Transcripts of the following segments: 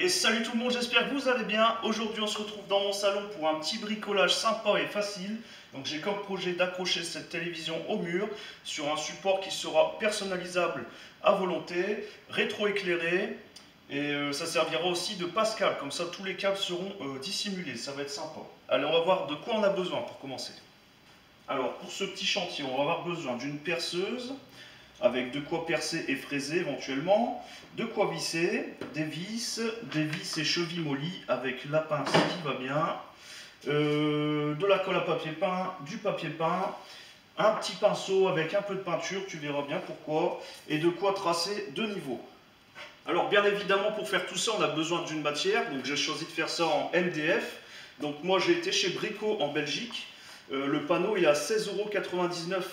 Et salut tout le monde, j'espère que vous allez bien. Aujourd'hui on se retrouve dans mon salon pour un petit bricolage sympa et facile. Donc j'ai comme projet d'accrocher cette télévision au mur sur un support qui sera personnalisable à volonté, rétroéclairé. Et ça servira aussi de passecables, comme ça tous les câbles seront dissimulés, ça va être sympa. Allez, on va voir de quoi on a besoin pour commencer. Alors pour ce petit chantier, on va avoir besoin d'une perceuse, avec de quoi percer et fraiser éventuellement, de quoi visser, des vis et chevilles mollies avec la pince qui va bien, de la colle à papier peint, du papier peint, un petit pinceau avec un peu de peinture, tu verras bien pourquoi, et de quoi tracer deux niveaux. Alors bien évidemment pour faire tout ça on a besoin d'une matière, donc j'ai choisi de faire ça en MDF. Donc moi j'ai été chez Brico en Belgique, le panneau il est à 16,99 €.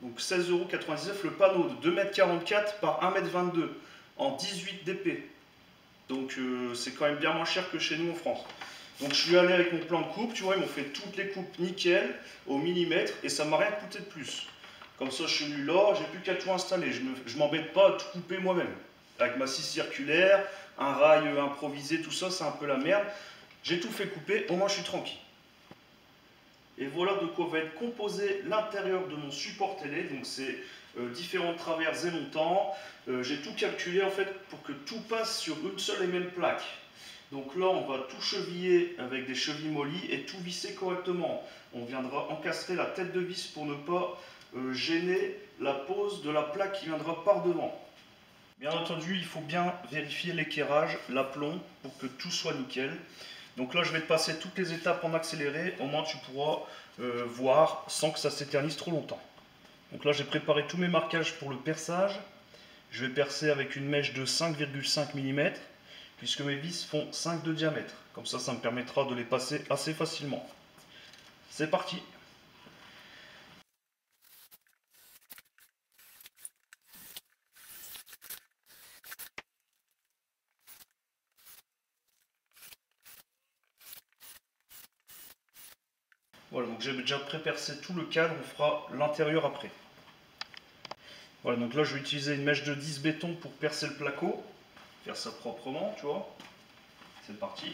Donc 16,99 € le panneau de 2,44 m par 1,22 m en 18 dp. Donc c'est quand même bien moins cher que chez nous en France. Donc je suis allé avec mon plan de coupe, tu vois, ils m'ont fait toutes les coupes nickel, au millimètre, et ça m'a rien coûté de plus. Comme ça je suis venu là, j'ai plus qu'à tout installer, je m'embête pas à tout couper moi-même. Avec ma scie circulaire, un rail improvisé, tout ça c'est un peu la merde. J'ai tout fait couper, au moins je suis tranquille. Et voilà de quoi va être composé l'intérieur de mon support télé. Donc c'est différents travers et montants. J'ai tout calculé en fait pour que tout passe sur une seule et même plaque. Donc là on va tout cheviller avec des chevilles mollies et tout visser correctement. On viendra encastrer la tête de vis pour ne pas gêner la pose de la plaque qui viendra par devant. Bien entendu, il faut bien vérifier l'équerrage, l'aplomb pour que tout soit nickel. Donc là, je vais te passer toutes les étapes en accéléré, au moins tu pourras voir sans que ça s'éternise trop longtemps. Donc là, j'ai préparé tous mes marquages pour le perçage. Je vais percer avec une mèche de 5,5 mm, puisque mes vis font 5 de diamètre. Comme ça me permettra de les passer assez facilement. C'est parti! Voilà, donc j'ai déjà pré-percé tout le cadre, on fera l'intérieur après. Voilà, donc là je vais utiliser une mèche de 10 béton pour percer le placo, faire ça proprement, tu vois. C'est parti.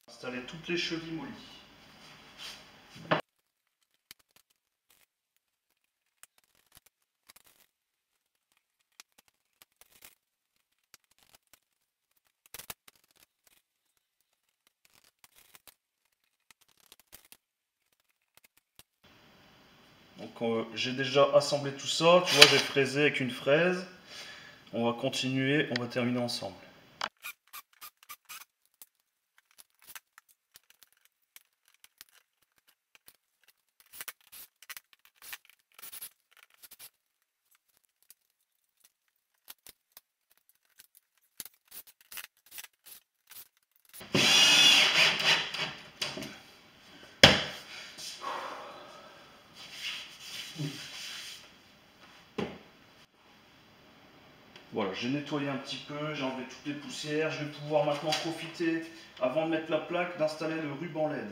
Installer toutes les chevilles mollies. Donc j'ai déjà assemblé tout ça, tu vois, j'ai fraisé avec une fraise. On va continuer, on va terminer ensemble. Voilà, j'ai nettoyé un petit peu, j'ai enlevé toutes les poussières. Je vais pouvoir maintenant profiter, avant de mettre la plaque, d'installer le ruban LED.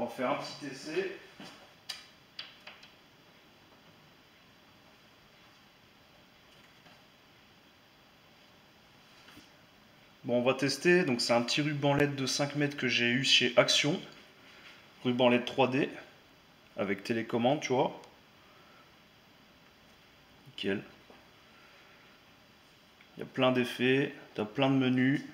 On va faire un petit essai. Bon, on va tester. Donc c'est un petit ruban LED de 5 mètres que j'ai eu chez Action. Ruban LED 3D avec télécommande, tu vois. Nickel. Il y a plein d'effets, tu as plein de menus.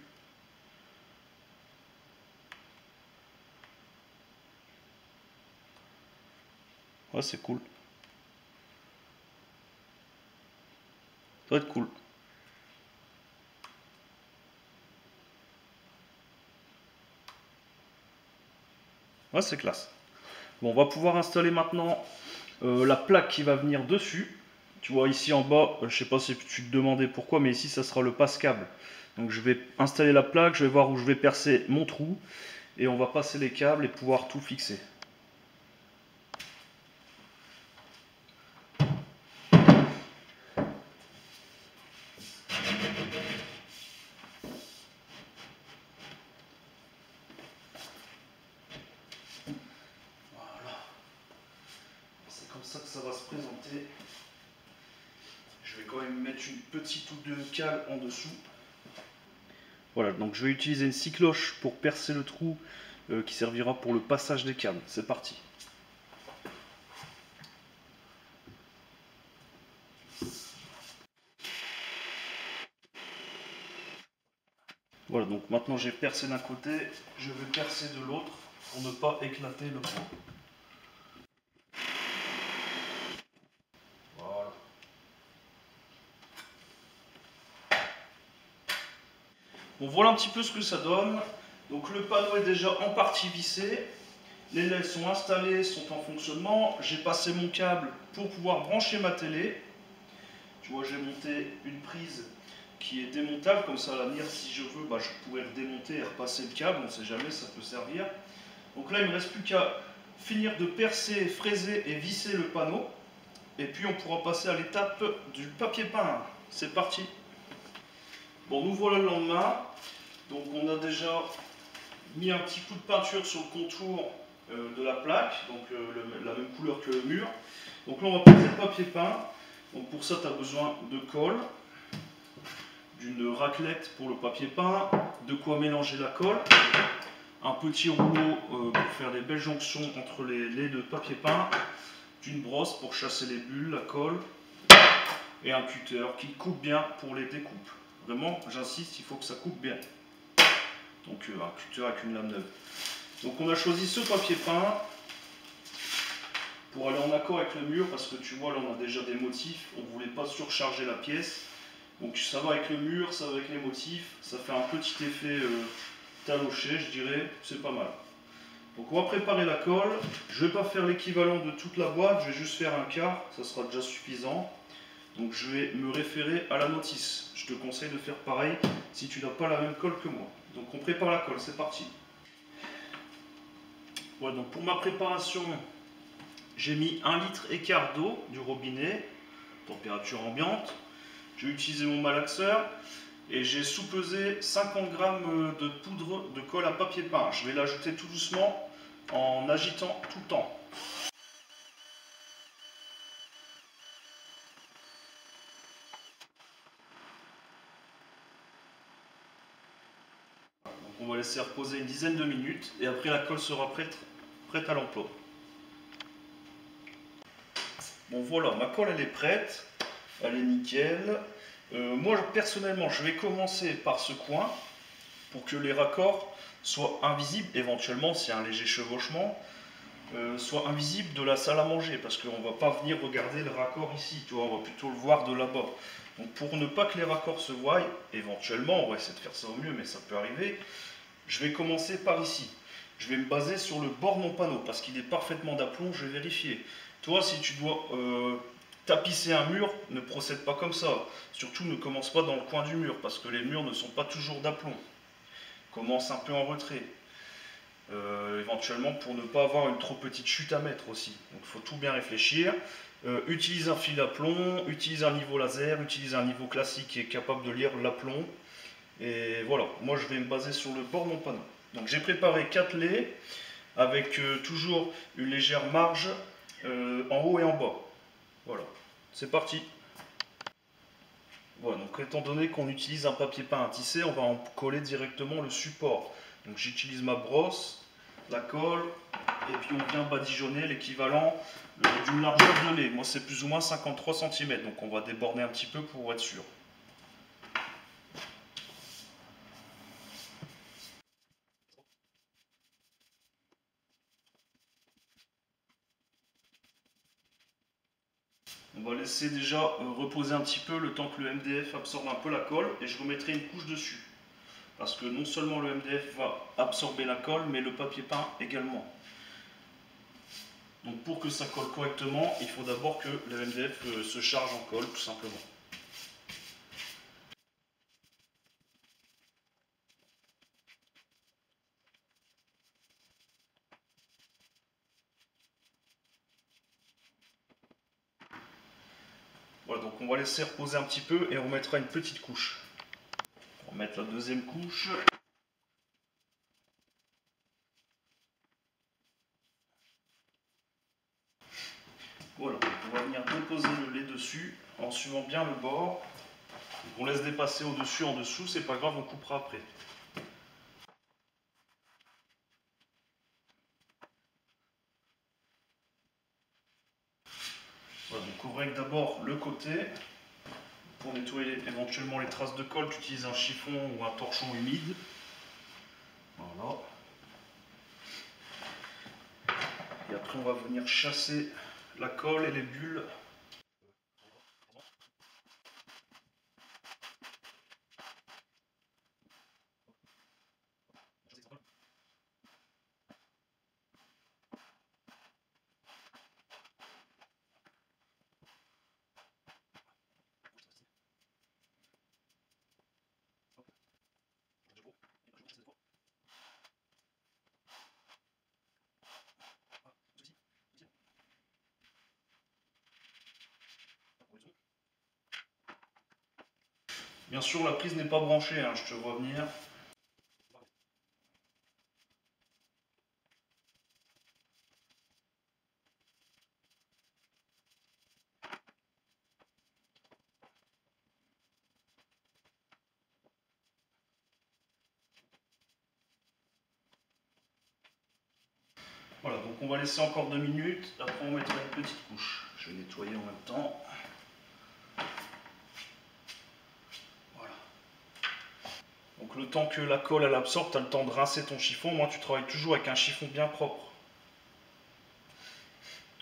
Ouais, c'est cool. Ça va être cool. Ouais, c'est classe. Bon, on va pouvoir installer maintenant la plaque qui va venir dessus. Tu vois ici en bas, je sais pas si tu te demandais pourquoi, mais ici ça sera le passe-câble. Donc je vais installer la plaque, je vais voir où je vais percer mon trou et on va passer les câbles et pouvoir tout fixer. Voilà, c'est comme ça que ça va se présenter. Je vais quand même mettre une petite ou deux cales en dessous. Voilà, donc je vais utiliser une scie cloche pour percer le trou qui servira pour le passage des câbles. C'est parti. Voilà, donc maintenant j'ai percé d'un côté, je vais percer de l'autre pour ne pas éclater le bois. Voilà. Bon, voilà un petit peu ce que ça donne. Donc le panneau est déjà en partie vissé. Les LED sont installés, sont en fonctionnement. J'ai passé mon câble pour pouvoir brancher ma télé. Tu vois, j'ai monté une prise qui est démontable, comme ça à l'avenir, si je veux, bah, je pourrais redémonter et repasser le câble, on ne sait jamais, ça peut servir. Donc là, il ne me reste plus qu'à finir de percer, fraiser et visser le panneau. Et puis on pourra passer à l'étape du papier peint. C'est parti. Bon, nous voilà le lendemain. Donc on a déjà mis un petit coup de peinture sur le contour de la plaque, donc la même couleur que le mur. Donc là on va passer le papier peint. Donc pour ça tu as besoin de colle, d'une raclette pour le papier peint, de quoi mélanger la colle, un petit rouleau pour faire des belles jonctions entre les laits de papier peint, d'une brosse pour chasser les bulles, la colle, et un cutter qui coupe bien pour les découpes. Vraiment, j'insiste, il faut que ça coupe bien. Donc un cutter avec une lame neuve. Donc on a choisi ce papier peint pour aller en accord avec le mur parce que tu vois là on a déjà des motifs, on ne voulait pas surcharger la pièce. Donc ça va avec le mur, ça va avec les motifs, ça fait un petit effet taloché je dirais, c'est pas mal. Donc on va préparer la colle, je ne vais pas faire l'équivalent de toute la boîte, je vais juste faire un quart, ça sera déjà suffisant. Donc je vais me référer à la notice, je te conseille de faire pareil si tu n'as pas la même colle que moi. Donc on prépare la colle, c'est parti. Voilà, donc pour ma préparation, j'ai mis 1,5 litre d'eau du robinet, température ambiante. J'ai utilisé mon malaxeur et j'ai soupesé 50 g de poudre de colle à papier peint. Je vais l'ajouter tout doucement en agitant tout le temps. Donc on va laisser reposer une dizaine de minutes et après la colle sera prête à l'emploi. Bon voilà, ma colle elle est prête, elle est nickel. Moi personnellement je vais commencer par ce coin pour que les raccords soient invisibles, éventuellement s'il y a un léger chevauchement, soient invisibles de la salle à manger parce qu'on ne va pas venir regarder le raccord ici, tu vois, on va plutôt le voir de là-bas. Donc pour ne pas que les raccords se voient, éventuellement, on va essayer de faire ça au mieux mais ça peut arriver, je vais commencer par ici. Je vais me baser sur le bord de mon panneau parce qu'il est parfaitement d'aplomb, je vais vérifier. Toi, si tu dois tapisser un mur, ne procède pas comme ça. Surtout, ne commence pas dans le coin du mur parce que les murs ne sont pas toujours d'aplomb. Commence un peu en retrait. Éventuellement pour ne pas avoir une trop petite chute à mettre aussi. Donc il faut tout bien réfléchir. Utilise un fil à plomb, utilise un niveau laser, utilise un niveau classique qui est capable de lire l'aplomb. Et voilà, moi je vais me baser sur le bord de mon panneau. Donc j'ai préparé 4 laits avec toujours une légère marge en haut et en bas. Voilà, c'est parti. Voilà, donc étant donné qu'on utilise un papier peint à tisser, on va en coller directement le support. Donc j'utilise ma brosse, la colle, et puis on vient badigeonner l'équivalent d'une largeur de lait. Moi c'est plus ou moins 53 cm, donc on va déborder un petit peu pour être sûr. On va laisser déjà reposer un petit peu le temps que le MDF absorbe un peu la colle et je remettrai une couche dessus. Parce que non seulement le MDF va absorber la colle, mais le papier peint également. Donc pour que ça colle correctement, il faut d'abord que le MDF se charge en colle, tout simplement. Voilà, donc on va laisser reposer un petit peu et on mettra une petite couche. On va mettre la deuxième couche. Voilà, on va venir déposer le lait dessus en suivant bien le bord. Donc on laisse dépasser au-dessus, en dessous, c'est pas grave, on coupera après. Voilà, donc on règle d'abord le côté. Pour nettoyer éventuellement les traces de colle, tu utilises un chiffon ou un torchon humide. Voilà. Et après, on va venir chasser la colle et les bulles. Bien sûr, la prise n'est pas branchée, hein, je te vois venir. Voilà, donc on va laisser encore 2 minutes, après on mettra une petite couche. Je vais nettoyer en même temps. Voilà. Donc le temps que la colle elle absorbe, tu as le temps de rincer ton chiffon. Moi tu travailles toujours avec un chiffon bien propre.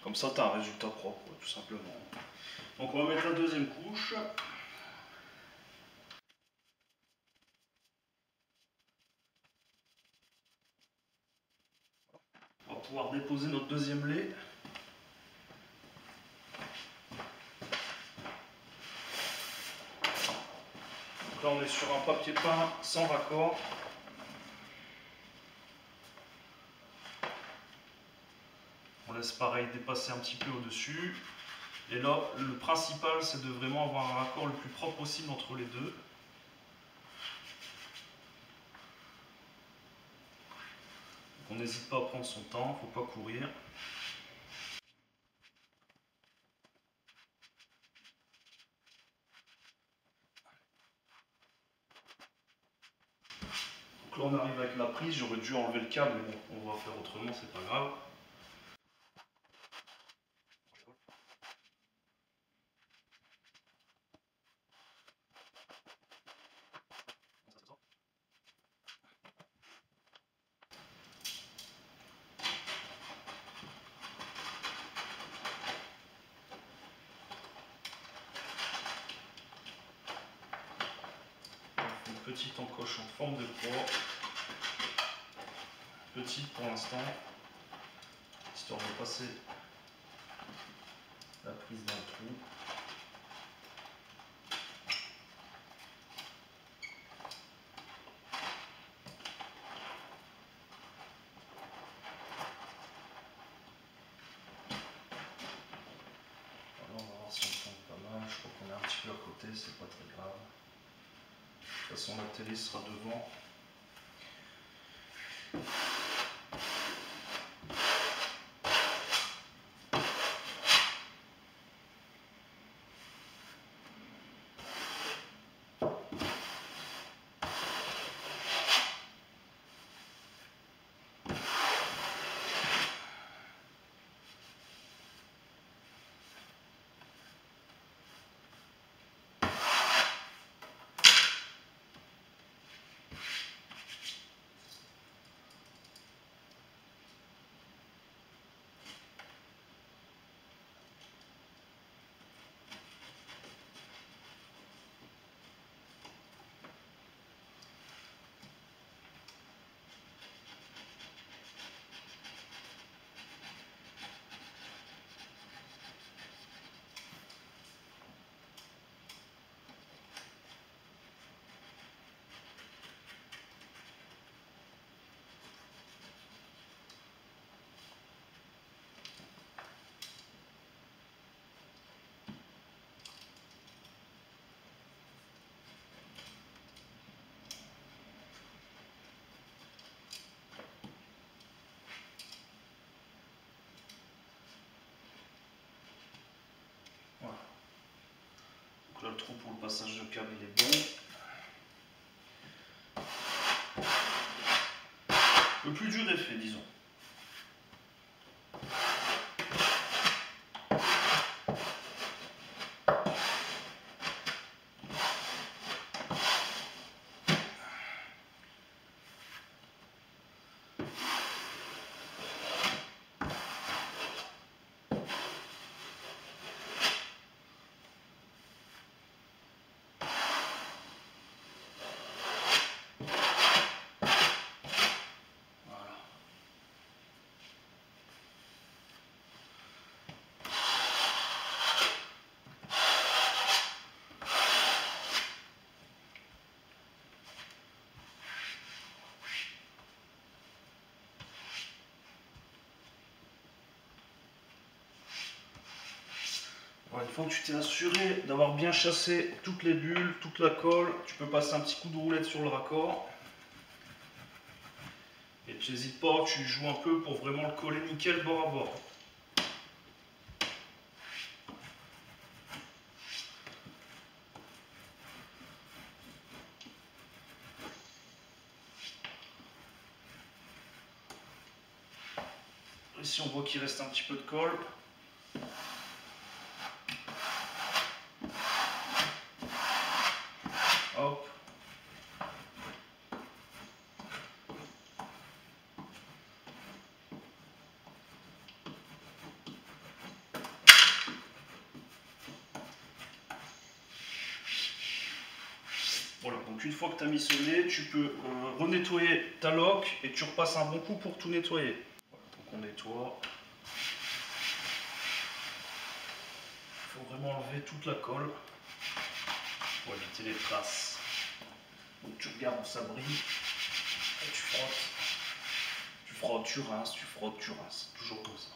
Comme ça tu as un résultat propre, tout simplement. Donc on va mettre la deuxième couche. On va pouvoir déposer notre deuxième lait. Donc là on est sur un papier peint sans raccord. On laisse pareil dépasser un petit peu au-dessus. Et là, le principal, c'est de vraiment avoir un raccord le plus propre possible entre les deux. On n'hésite pas à prendre son temps, il ne faut pas courir. Donc là, on arrive avec la prise. J'aurais dû enlever le câble, mais bon, on va faire autrement, c'est pas grave. Une petite encoche en forme de croix. Petite pour l'instant, histoire de passer la prise dans le trou. Voilà, on va voir si on tombe pas mal. Je crois qu'on est un petit peu à côté, c'est pas très grave. De toute façon, la télé sera devant. passage de câble il est bon. Le plus dur est fait, disons. Une fois que tu t'es assuré d'avoir bien chassé toutes les bulles, toute la colle, tu peux passer un petit coup de roulette sur le raccord. Et tu n'hésites pas, tu joues un peu pour vraiment le coller nickel bord à bord. Ici on voit qu'il reste un petit peu de colle. Hop. Voilà, donc une fois que tu as missionné, tu peux renettoyer ta loque et tu repasses un bon coup pour tout nettoyer. Voilà, donc on nettoie. Il faut vraiment enlever toute la colle pour éviter les traces. Donc tu regardes où ça brille et tu frottes. Tu frottes, tu rinces, tu frottes, tu rinces. Toujours comme ça.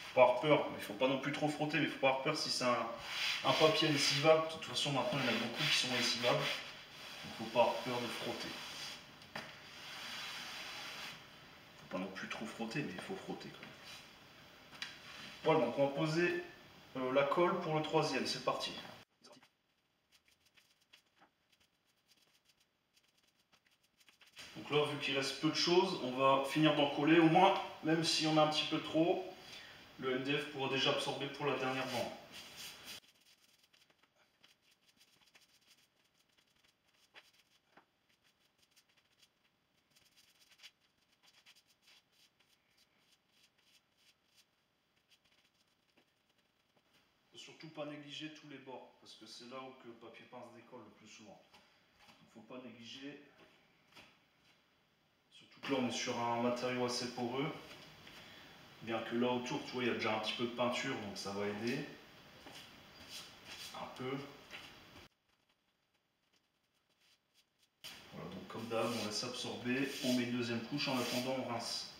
Faut pas avoir peur, mais il faut pas non plus trop frotter, mais il faut pas avoir peur si c'est un papier lessivable. De toute façon maintenant il y en a beaucoup qui sont lessivables. Il ne faut pas avoir peur de frotter. Faut pas non plus trop frotter, mais il faut frotter quand même. Voilà, donc on va poser la colle pour le troisième, c'est parti. Donc là, vu qu'il reste peu de choses, on va finir d'en coller. Au moins, même si on a un petit peu trop, le MDF pourra déjà absorber pour la dernière bande. Surtout pas négliger tous les bords, parce que c'est là où que le papier pince décolle le plus souvent. Il ne faut pas négliger. Surtout que là on est sur un matériau assez poreux. Bien que là autour, tu vois, il y a déjà un petit peu de peinture, donc ça va aider. Un peu. Voilà, donc comme d'hab, on laisse absorber, on met une deuxième couche, en attendant on rince.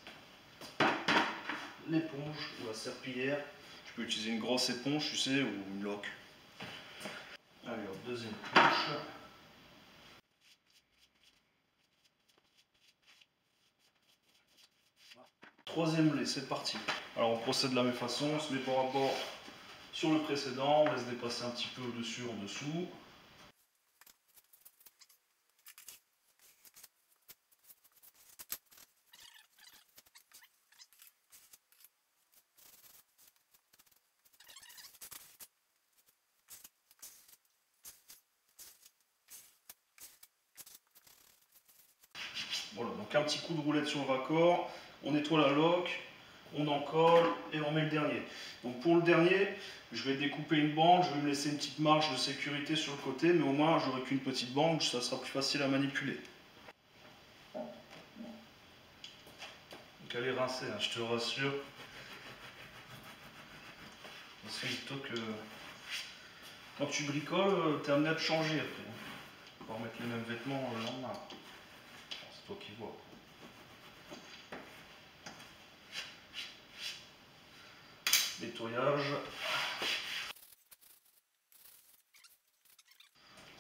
L'éponge ou la serpillière. Tu peux utiliser une grosse éponge, tu sais, ou une loque. Alors, deuxième couche. Troisième lait, c'est parti. Alors on procède de la même façon, on se met bord à bord sur le précédent, on laisse dépasser un petit peu au-dessus, en dessous. Voilà, donc un petit coup de roulette sur le raccord, on nettoie la loque, on en colle et on met le dernier. Donc pour le dernier, je vais découper une bande, je vais me laisser une petite marge de sécurité sur le côté, mais au moins j'aurai qu'une petite bande, ça sera plus facile à manipuler. Donc elle est rincée, hein, je te rassure. Parce que quand tu bricoles, tu es amené à te changer après. Tu vas remettre les mêmes vêtements le lendemain. C'est toi qui vois. Nettoyage.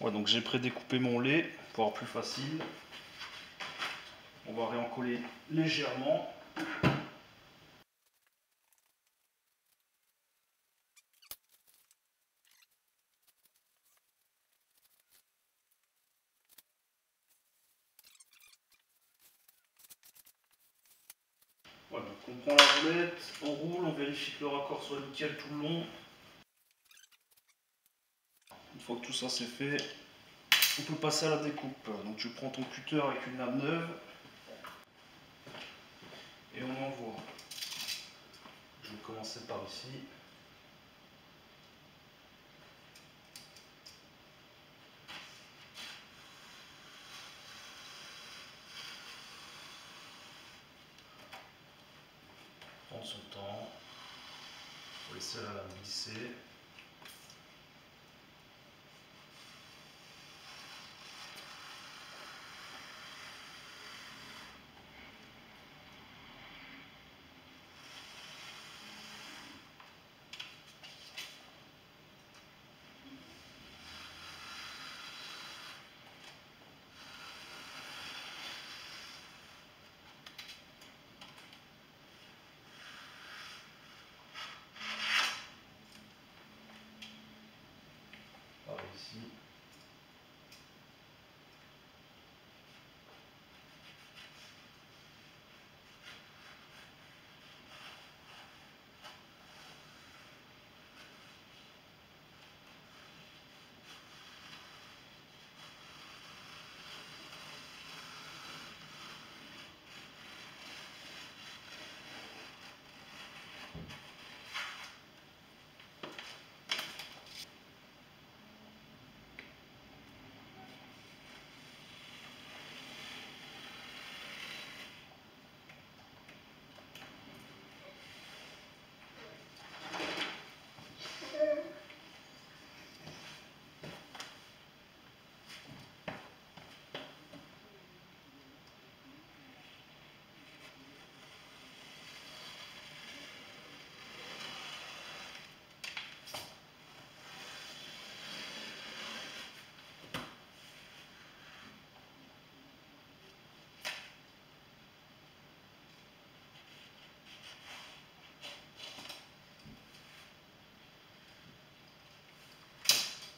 Ouais, donc j'ai prédécoupé mon lait pour avoir plus facile. On va réencoller légèrement. Voilà, donc on prend la roulette, on roule, on vérifie que le raccord soit nickel tout le long. Une fois que tout ça c'est fait, on peut passer à la découpe. Donc tu prends ton cutter avec une lame neuve et on envoie. Je vais commencer par ici. Prendre son temps, pour laisser la lame glisser. Par ici.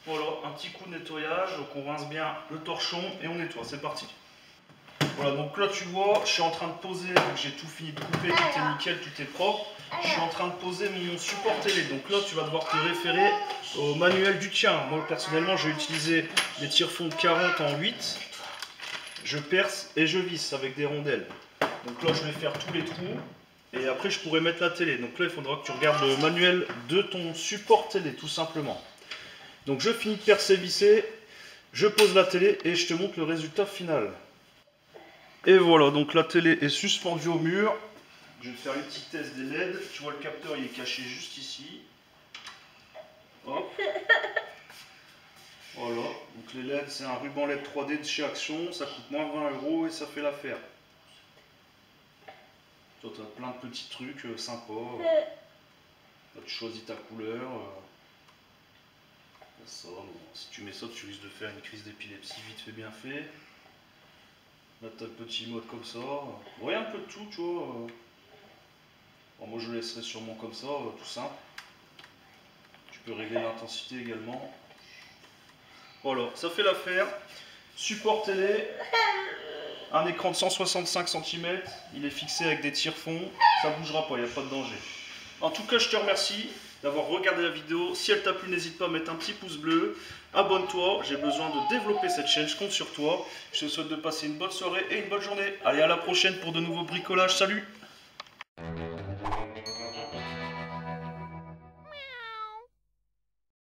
Voilà, un petit coup de nettoyage, donc on rince bien le torchon et on nettoie, c'est parti. Voilà, donc là tu vois, je suis en train de poser, donc j'ai tout fini de couper, tout est nickel, tout est propre. Je suis en train de poser mon support télé, donc là tu vas devoir te référer au manuel du tien. Moi personnellement j'ai utilisé des tire-fonds de 40 en 8, je perce et je visse avec des rondelles. Donc là je vais faire tous les trous et après je pourrai mettre la télé. Donc là il faudra que tu regardes le manuel de ton support télé tout simplement. Donc je finis de percer, visser, je pose la télé et je te montre le résultat final. Et voilà, donc la télé est suspendue au mur. Je vais te faire une petite test des LED. Tu vois le capteur il est caché juste ici. Hop. Voilà, donc les LED c'est un ruban LED 3D de chez Action, ça coûte moins 20 € et ça fait l'affaire. Toi tu as plein de petits trucs sympas. Là, tu choisis ta couleur. Ça, bon, si tu mets ça, tu risques de faire une crise d'épilepsie vite fait bien fait. Là, tu as le petit mode comme ça. Ouais, un peu de tout, tu vois. Bon, moi, je le laisserai sûrement comme ça, tout simple. Tu peux régler l'intensité également. Voilà, ça fait l'affaire. Support télé. Un écran de 165 cm. Il est fixé avec des tire-fonds. Ça ne bougera pas, il n'y a pas de danger. En tout cas, je te remercie d'avoir regardé la vidéo. Si elle t'a plu, n'hésite pas à mettre un petit pouce bleu. Abonne-toi, j'ai besoin de développer cette chaîne, je compte sur toi. Je te souhaite de passer une bonne soirée et une bonne journée. Allez, à la prochaine pour de nouveaux bricolages. Salut!